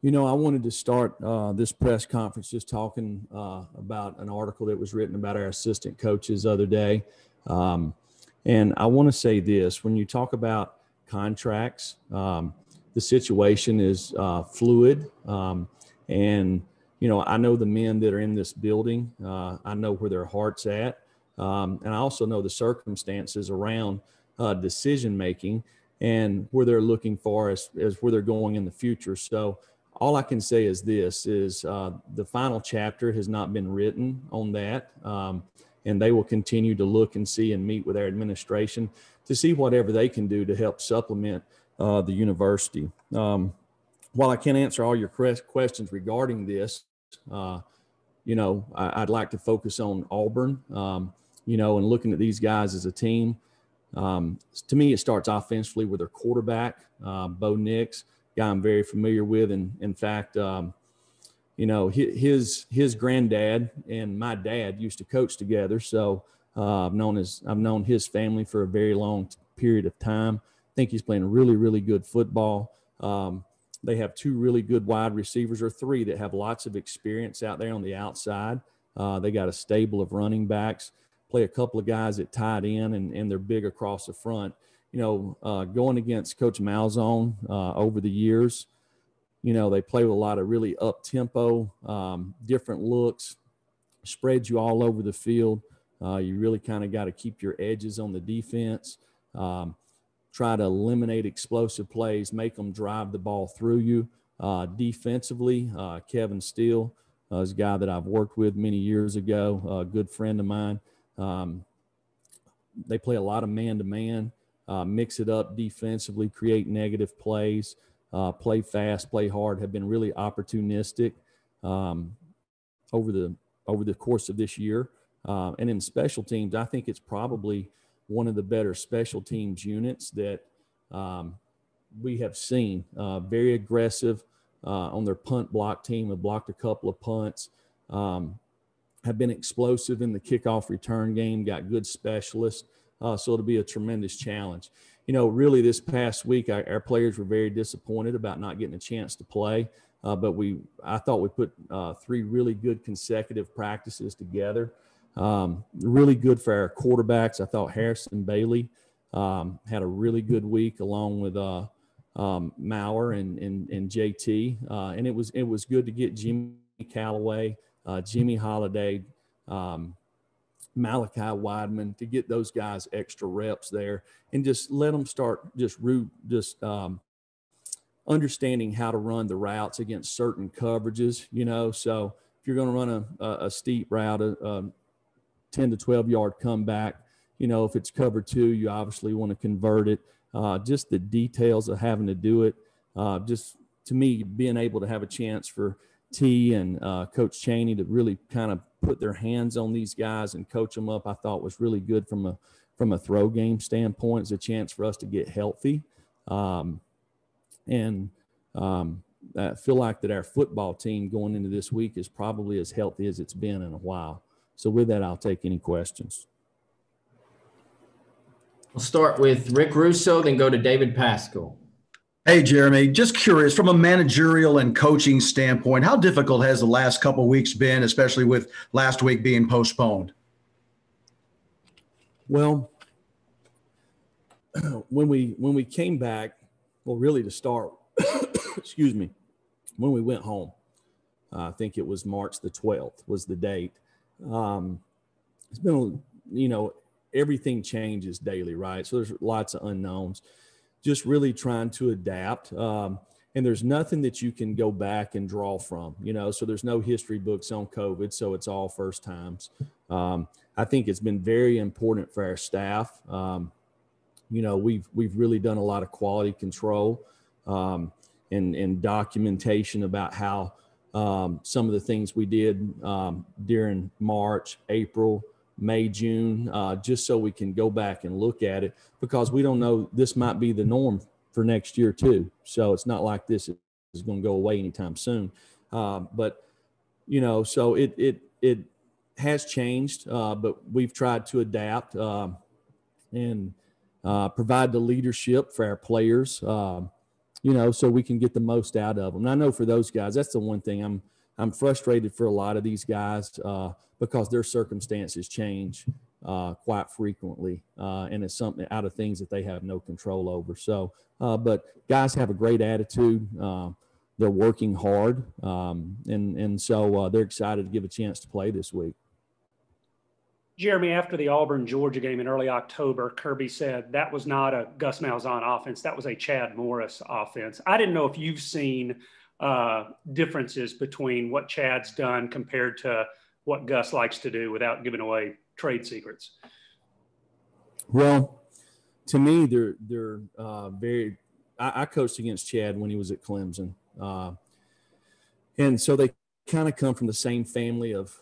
I wanted to start this press conference just talking about an article that was written about our assistant coaches the other day. And I want to say this: when you talk about contracts, the situation is fluid. And, I know the men that are in this building. I know where their heart's at. And I also know the circumstances around decision making and where they're looking for as where they're going in the future. So all I can say is this is the final chapter has not been written on that. And they will continue to look and see and meet with our administration to see whatever they can do to help supplement the university. While I can't answer all your questions regarding this, I'd like to focus on Auburn, and looking at these guys as a team. To me, it starts offensively with their quarterback, Bo Nix, guy I'm very familiar with. And in fact, his granddad and my dad used to coach together. So I've known his family for a very long period of time. I think he's playing really, really good football. They have two really good wide receivers, or three, that have lots of experience out there on the outside. They got a stable of running backs, play a couple of guys at tight end, and they're big across the front. Going against Coach Malzahn over the years, they play with a lot of really up-tempo, different looks, spread you all over the field. You really kind of got to keep your edges on the defense, try to eliminate explosive plays, make them drive the ball through you. Defensively, Kevin Steele is a guy that I've worked with many years ago, a good friend of mine. They play a lot of man-to-man, mix it up defensively, create negative plays, play fast, play hard, have been really opportunistic over the course of this year. And in special teams, I think it's probably one of the better special teams units that we have seen. Very aggressive on their punt block team, have blocked a couple of punts, have been explosive in the kickoff return game, got good specialists. So it'll be a tremendous challenge. Really this past week, our players were very disappointed about not getting a chance to play. But I thought we put 3 really good consecutive practices together. Really good for our quarterbacks. I thought Harrison Bailey had a really good week along with Maurer and JT. And it was good to get Jimmy Callaway, Jimmy Holiday, Malachi Weidman, to get those guys extra reps there and just let them start understanding how to run the routes against certain coverages, So if you're going to run a steep route, a 10 to 12 yard comeback, if it's cover 2, you obviously want to convert it. Just the details of having to do it. Just to me, being able to have a chance for T and Coach Chaney to really kind of put their hands on these guys and coach them up, I thought was really good from a throw game standpoint. It's a chance for us to get healthy. And I feel like that our football team going into this week is probably as healthy as it's been in a while. So with that, I'll take any questions. We'll start with Rick Russo, then go to David Pascal. Hey, Jeremy, just curious, from a managerial and coaching standpoint, how difficult has the last couple of weeks been, especially with last week being postponed? Well, when we came back, well, really to start, excuse me, when we went home, I think it was March the 12th was the date. It's been, everything changes daily, right? So there's lots of unknowns. Just really trying to adapt. And there's nothing that you can go back and draw from, so there's no history books on COVID. So it's all first times. I think it's been very important for our staff. We've really done a lot of quality control and documentation about how some of the things we did during March, April, May, June, just so we can go back and look at it, because we don't know, this might be the norm for next year too. So it's not like this is going to go away anytime soon. But so it has changed, but we've tried to adapt and provide the leadership for our players. so we can get the most out of them. And I know for those guys, that's the one thing I'm frustrated for a lot of these guys because their circumstances change quite frequently, and it's something out of things that they have no control over. So, but guys have a great attitude. They're working hard, and so they're excited to give a chance to play this week. Jeremy, after the Auburn, Georgia game in early October, Kirby said that was not a Gus Malzahn offense. That was a Chad Morris offense. I didn't know if you've seen differences between what Chad's done compared to what Gus likes to do without giving away trade secrets. Well, to me, they're very – I coached against Chad when he was at Clemson. And so they kind of come from the same family of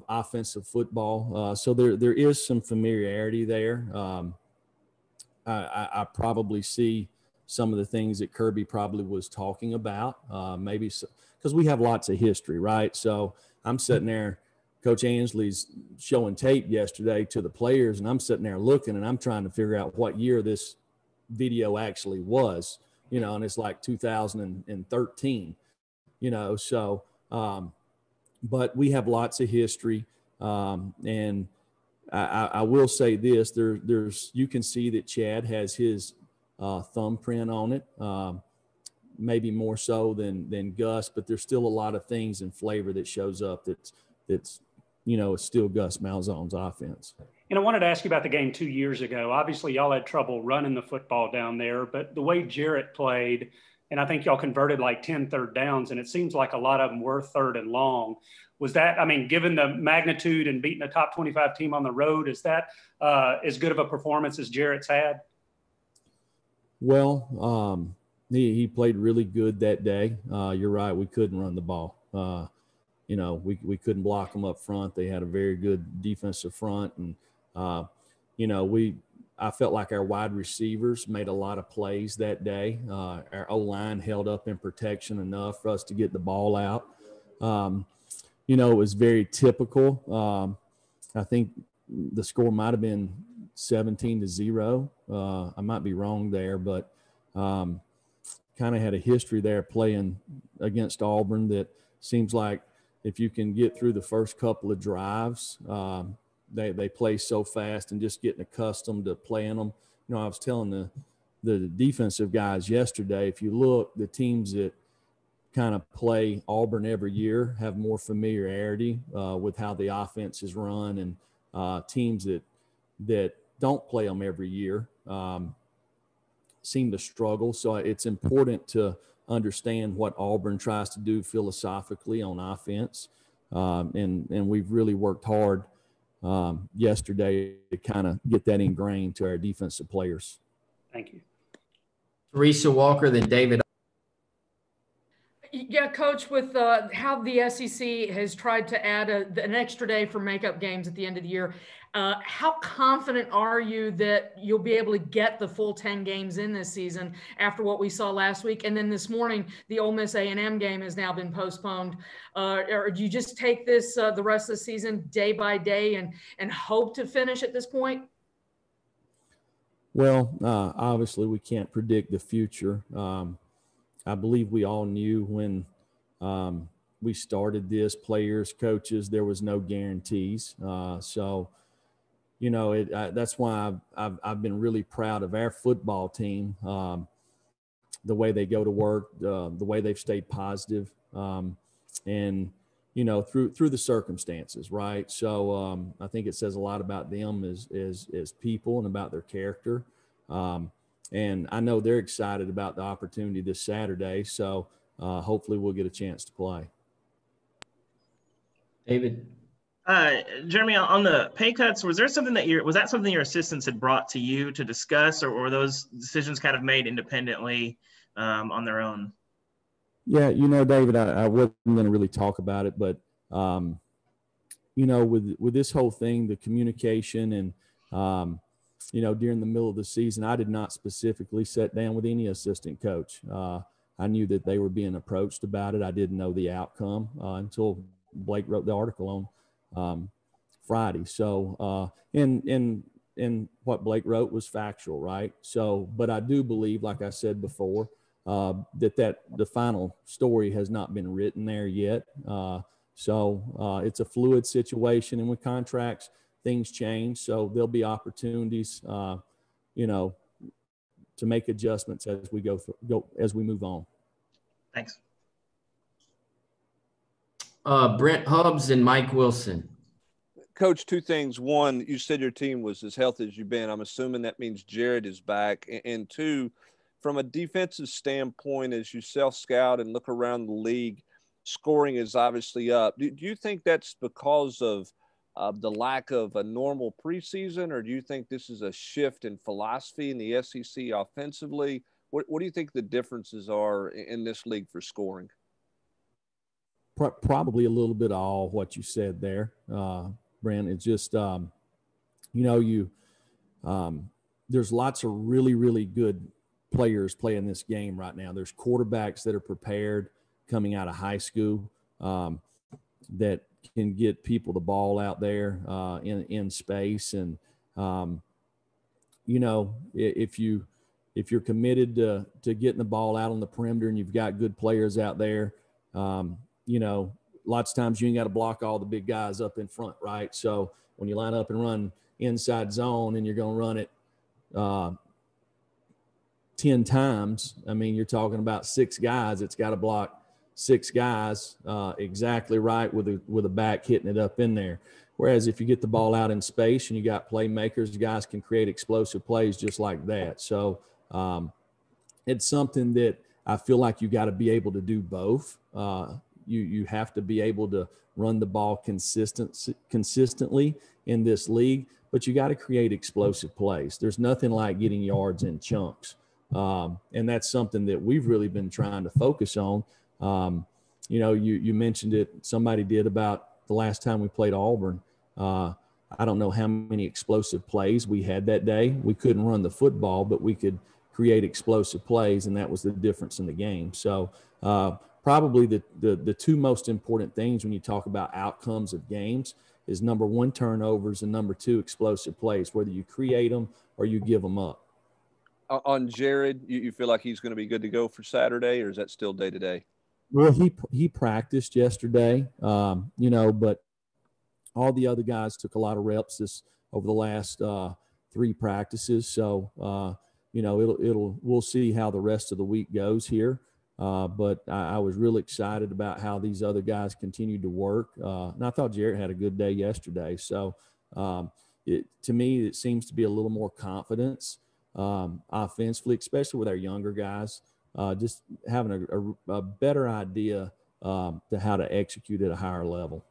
offensive football. So there is some familiarity there. I probably see some of the things that Kirby probably was talking about, maybe because we have lots of history, right? So I'm sitting there, Coach Ansley's showing tape yesterday to the players, and I'm sitting there looking, and I'm trying to figure out what year this video actually was, and it's like 2013, so but we have lots of history, and I will say this: there's you can see that Chad has his thumbprint on it, maybe more so than Gus, but there's still a lot of things and flavor that shows up that's it's still Gus Malzahn's offense. And I wanted to ask you about the game 2 years ago. Obviously, y'all had trouble running the football down there, but the way Jarrett played, and I think y'all converted like 10 third downs, and it seems like a lot of them were third and long. Was that, given the magnitude and beating a top 25 team on the road, is that as good of a performance as Jarrett's had? Well, he played really good that day. You're right. We couldn't run the ball. We couldn't block them up front. They had a very good defensive front. And, I felt like our wide receivers made a lot of plays that day. Our O-line held up in protection enough for us to get the ball out. It was very typical. I think the score might have been 17-0. I might be wrong there, but kind of had a history there playing against Auburn that seems like if you can get through the first couple of drives, they play so fast and just getting accustomed to playing them. I was telling the defensive guys yesterday, if you look, the teams that kind of play Auburn every year have more familiarity with how the offense is run, and teams that don't play them every year seem to struggle. So it's important to understand what Auburn tries to do philosophically on offense. And we've really worked hard yesterday to kind of get that ingrained to our defensive players. Thank you. Teresa Walker, then David. Yeah, Coach, with how the SEC has tried to add an extra day for makeup games at the end of the year, how confident are you that you'll be able to get the full 10 games in this season after what we saw last week? And then this morning, the Ole Miss A&M game has now been postponed. Or do you just take this the rest of the season day by day and hope to finish at this point? Well, obviously we can't predict the future. I believe we all knew when we started this, players, coaches, there was no guarantees. So, that's why I've been really proud of our football team, the way they go to work, the way they've stayed positive, and through the circumstances, right? So I think it says a lot about them as people and about their character. And I know they're excited about the opportunity this Saturday. So hopefully we'll get a chance to play. David. Jeremy, on the pay cuts, was that something your assistants had brought to you to discuss, or were those decisions kind of made independently on their own? Yeah, David, I wasn't going to really talk about it, but with this whole thing, the communication and during the middle of the season, I did not specifically sit down with any assistant coach. I knew that they were being approached about it. I didn't know the outcome until Blake wrote the article on Friday. So, and what Blake wrote was factual, right? So, but I do believe, like I said before, that the final story has not been written there yet. So it's a fluid situation, and with contracts, things change. So there'll be opportunities, to make adjustments as we as we move on. Thanks. Brent Hubbs and Mike Wilson. Coach, two things. One, you said your team was as healthy as you've been. I'm assuming that means Jared is back. And two, from a defensive standpoint, as you self-scout and look around the league, scoring is obviously up. Do you think that's because of the lack of a normal preseason, or do you think this is a shift in philosophy in the SEC offensively? What do you think the differences are in this league for scoring? Probably a little bit of all what you said there, Brent. It's just, there's lots of really, really good players playing this game right now. There's quarterbacks that are prepared coming out of high school that can get people the ball out there in space. And, if you're committed to getting the ball out on the perimeter and you've got good players out there, lots of times you ain't got to block all the big guys up in front, right? So when you line up and run inside zone and you're going to run it 10 times, I mean, you're talking about 6 guys. It's got to block 6 guys exactly right with a back hitting it up in there. Whereas if you get the ball out in space and you got playmakers, guys can create explosive plays just like that. So it's something that I feel like you got to be able to do both. You have to be able to run the ball consistently in this league, but you got to create explosive plays. There's nothing like getting yards in chunks. And that's something that we've really been trying to focus on. You mentioned it, somebody did, about the last time we played Auburn. I don't know how many explosive plays we had that day. We couldn't run the football, but we could create explosive plays, and that was the difference in the game. So probably the two most important things when you talk about outcomes of games is, number 1, turnovers, and number 2, explosive plays, whether you create them or you give them up. On Jared, you feel like he's going to be good to go for Saturday, or is that still day-to-day? Well, he practiced yesterday, but all the other guys took a lot of reps over the last 3 practices. So, we'll see how the rest of the week goes here. But I was really excited about how these other guys continued to work. And I thought Jared had a good day yesterday. So to me, it seems to be a little more confidence offensively, especially with our younger guys, just having a better idea to how to execute at a higher level.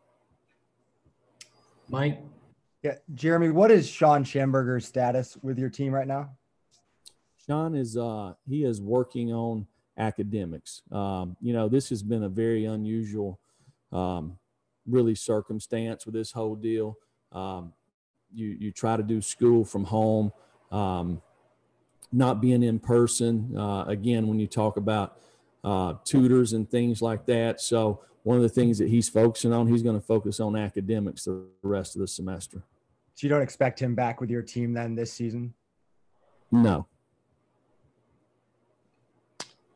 Mike? Yeah, Jeremy, what is Sean Schamberger's status with your team right now? Sean he is working on academics. This has been a very unusual, really, circumstance with this whole deal. You try to do school from home, not being in person. Again, when you talk about tutors and things like that. So one of the things that he's focusing on, he's going to focus on academics the rest of the semester. So you don't expect him back with your team then this season? No.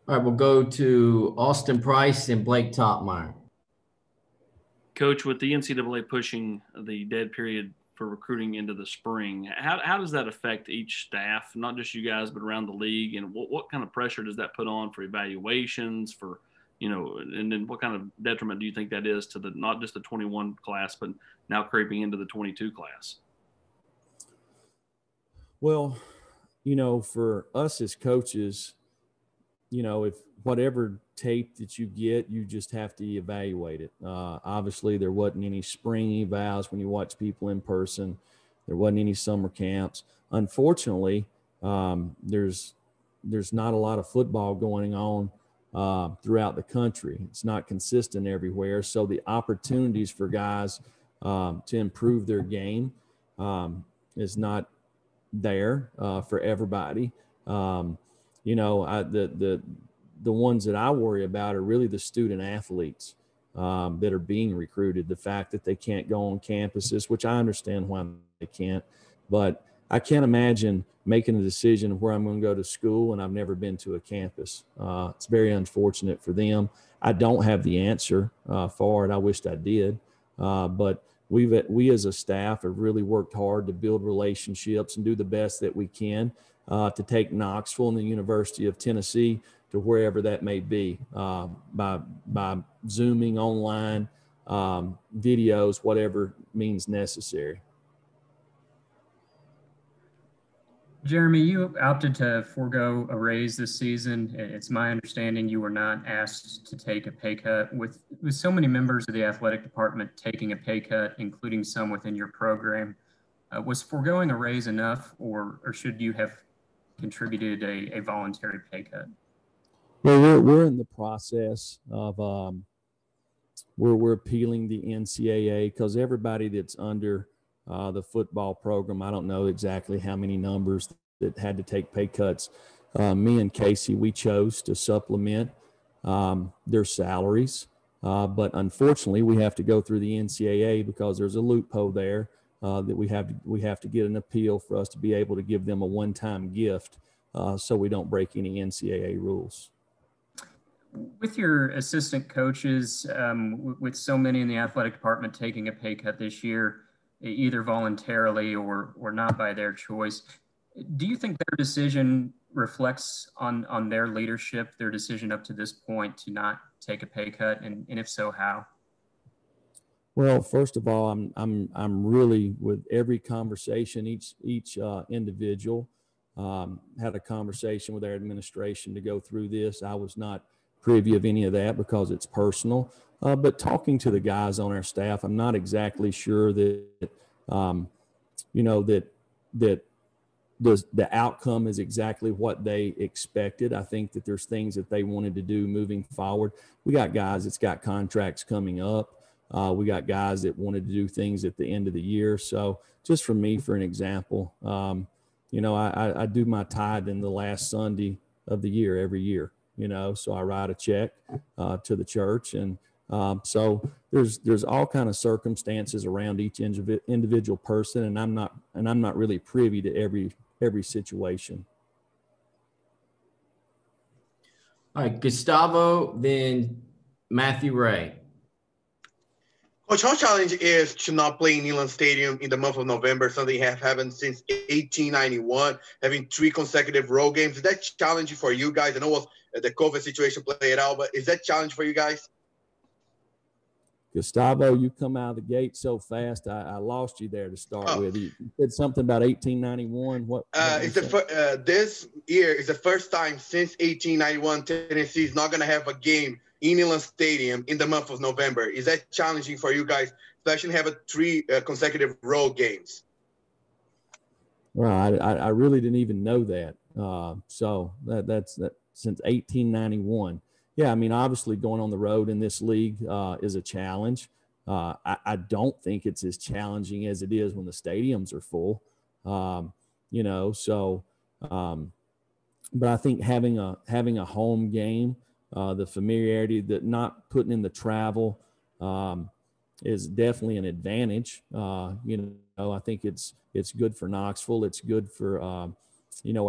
All right, we'll go to Austin Price and Blake Topmeyer. Coach, with the NCAA pushing the dead period for recruiting into the spring, how does that affect each staff, not just you guys, but around the league? And what kind of pressure does that put on for evaluations, and then what kind of detriment do you think that is to not just the 21 class, but now creeping into the 22 class? Well, for us as coaches, if whatever tape that you get, you just have to evaluate it. Obviously, there wasn't any spring evals when you watch people in person. There wasn't any summer camps. Unfortunately, there's not a lot of football going on throughout the country. It's not consistent everywhere. So the opportunities for guys to improve their game is not there for everybody. The ones that I worry about are really the student athletes that are being recruited. The fact that they can't go on campuses, which I understand why they can't, but I can't imagine making a decision of where I'm going to go to school and I've never been to a campus. It's very unfortunate for them. I don't have the answer for it. I wished I did. But we as a staff have really worked hard to build relationships and do the best that we can to take Knoxville and the University of Tennessee to wherever that may be, by Zooming, online, videos, whatever means necessary. Jeremy, you opted to forego a raise this season. It's my understanding you were not asked to take a pay cut. With so many members of the athletic department taking a pay cut, including some within your program, was foregoing a raise enough, or should you have contributed a voluntary pay cut? Well, we're in the process of we're appealing the NCAA, because everybody that's under the football program, I don't know exactly how many numbers that had to take pay cuts. Me and Casey, we chose to supplement their salaries, but unfortunately, we have to go through the NCAA because there's a loophole there that we have to get an appeal for us to be able to give them a one-time gift, so we don't break any NCAA rules. With your assistant coaches, with so many in the athletic department taking a pay cut this year, either voluntarily or not by their choice, do you think their decision reflects on their leadership, their decision up to this point to not take a pay cut, and if so, how? Well, first of all, I'm really, with every conversation, each individual had a conversation with their administration to go through this. I was not privy of any of that because it's personal. But talking to the guys on our staff, I'm not exactly sure that that the outcome is exactly what they expected. I think that there's things that they wanted to do moving forward. We got guys that's got contracts coming up. We got guys that wanted to do things at the end of the year. So just for me, for an example, I do my tithe in the last Sunday of the year every year. So I write a check to the church, and so there's all kind of circumstances around each individual person, and I'm not really privy to every situation. All right, Gustavo, then Matthew Ray. Coach, how challenging is to not play in Neyland Stadium in the month of November, something that have happened since 1891, having 3 consecutive road games? Is that challenging for you guys? I know what the COVID situation played out, but is that challenge for you guys? Gustavo, you come out of the gate so fast, I lost you there to start with. You said something about 1891. This year is the first time since 1891 Tennessee is not going to have a game in Neyland Stadium in the month of November. Is that challenging for you guys, especially having 3 consecutive road games? Well, I really didn't even know that. So that's since 1891. Yeah, I mean, obviously going on the road in this league is a challenge. I don't think it's as challenging as it is when the stadiums are full. But I think having a home game, the familiarity, that not putting in the travel is definitely an advantage. I think it's good for Knoxville. It's good for our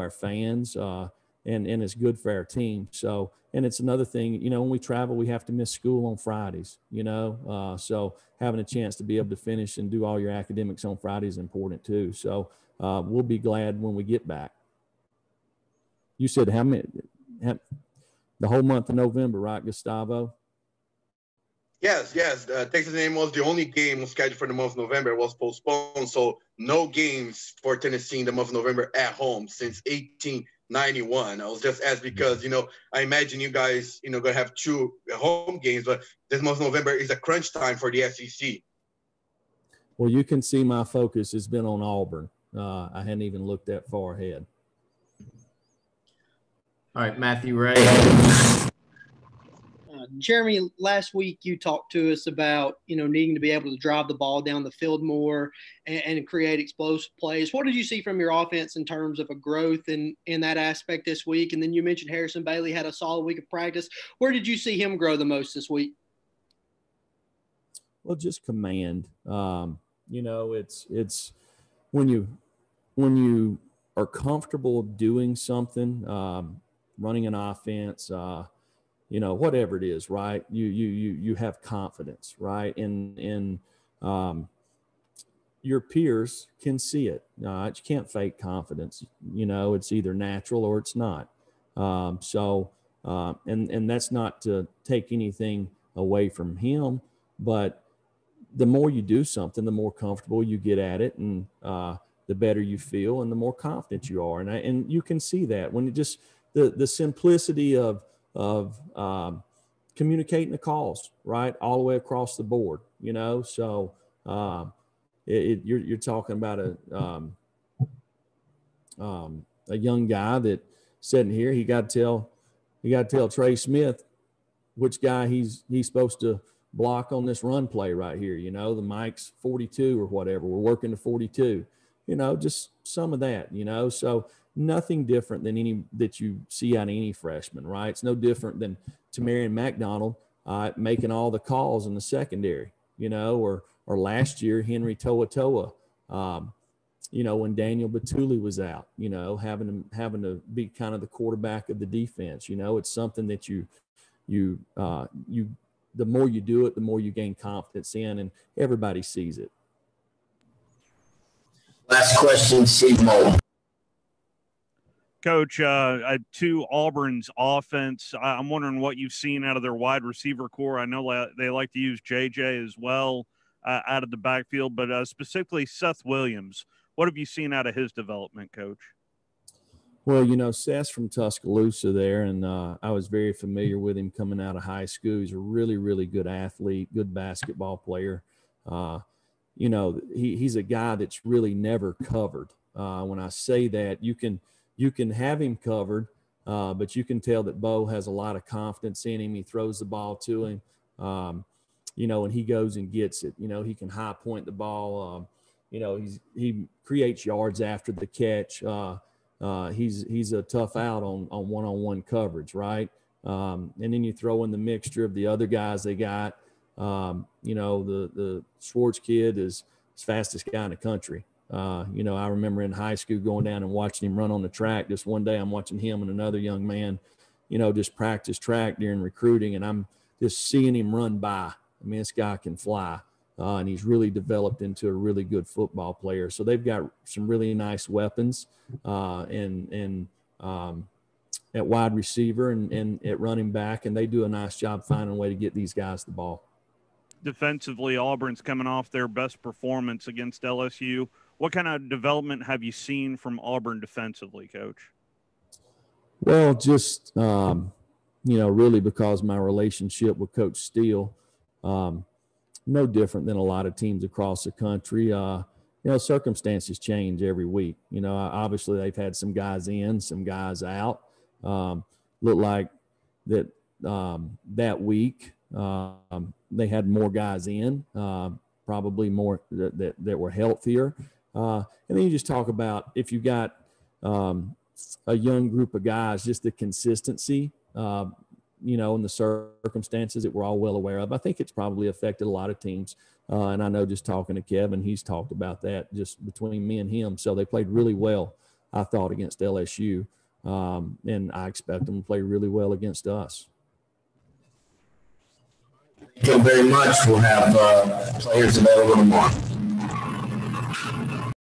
fans, and it's good for our team. So, and it's another thing, when we travel, we have to miss school on Fridays. So having a chance to be able to finish and do all your academics on Friday is important too. So we'll be glad when we get back. You said the whole month of November, right, Gustavo? Yes. Texas A&M was the only game scheduled for the month of November. It was postponed, so no games for Tennessee in the month of November at home since 1891. I was just asked because, I imagine you guys, going to have 2 home games, but this month of November is a crunch time for the SEC. Well, you can see my focus has been on Auburn. I hadn't even looked that far ahead. All right, Matthew Ray. Jeremy, last week you talked to us about, needing to be able to drive the ball down the field more and create explosive plays. What did you see from your offense in terms of a growth in that aspect this week? And then you mentioned Harrison Bailey had a solid week of practice. Where did you see him grow the most this week? Well, just command. It's when when you are comfortable doing something, running an offense, whatever it is, right? You have confidence, right? And your peers can see it. You can't fake confidence. It's either natural or it's not. And that's not to take anything away from him, but the more you do something, the more comfortable you get at it, and the better you feel, and the more confident you are. And you can see that when it just the simplicity of communicating the calls, right, all the way across the board. So you're talking about a young guy that sitting here, he got to tell Trey Smith which guy he's supposed to block on this run play right here. The Mike's 42 or whatever. We're working to 42. Just some of that. So nothing different than any that you see out of any freshman, right? It's no different than Tamarian McDonald making all the calls in the secondary. Or last year Henry Toa. When Daniel Batuli was out, having to be kind of the quarterback of the defense. It's something that the more you do it, the more you gain confidence in, and everybody sees it. Last question, Steve Moe. Coach, to Auburn's offense, I'm wondering what you've seen out of their wide receiver core. I know they like to use JJ as well out of the backfield, but specifically Seth Williams. What have you seen out of his development, Coach? Well, Seth's from Tuscaloosa there, and I was very familiar with him coming out of high school. He's a really, really good athlete, good basketball player. He's a guy that's really never covered. When I say that, you can have him covered, but you can tell that Bo has a lot of confidence in him. He throws the ball to him, and he goes and gets it. He can high point the ball. He creates yards after the catch. He's a tough out on one-on-one coverage, right? And then you throw in the mixture of the other guys they got. The Schwartz kid is the fastest guy in the country. I remember in high school going down and watching him run on the track. Just one day I'm watching him and another young man, just practice track during recruiting, and I'm just seeing him run by. I mean, this guy can fly. And he's really developed into a really good football player. So they've got some really nice weapons and at wide receiver and at running back, and they do a nice job finding a way to get these guys the ball. Defensively, Auburn's coming off their best performance against LSU. What kind of development have you seen from Auburn defensively, Coach? Well, just, really because my relationship with Coach Steele, no different than a lot of teams across the country. Circumstances change every week. Obviously they've had some guys in, some guys out. Looked like that that week they had more guys in, probably more that were healthier. And then you just talk about if you got a young group of guys, just the consistency, in the circumstances that we're all well aware of. I think it's probably affected a lot of teams. And I know just talking to Kevin, he's talked about that just between me and him. So they played really well, I thought, against LSU. And I expect them to play really well against us. Thank you very much. We'll have players available tomorrow.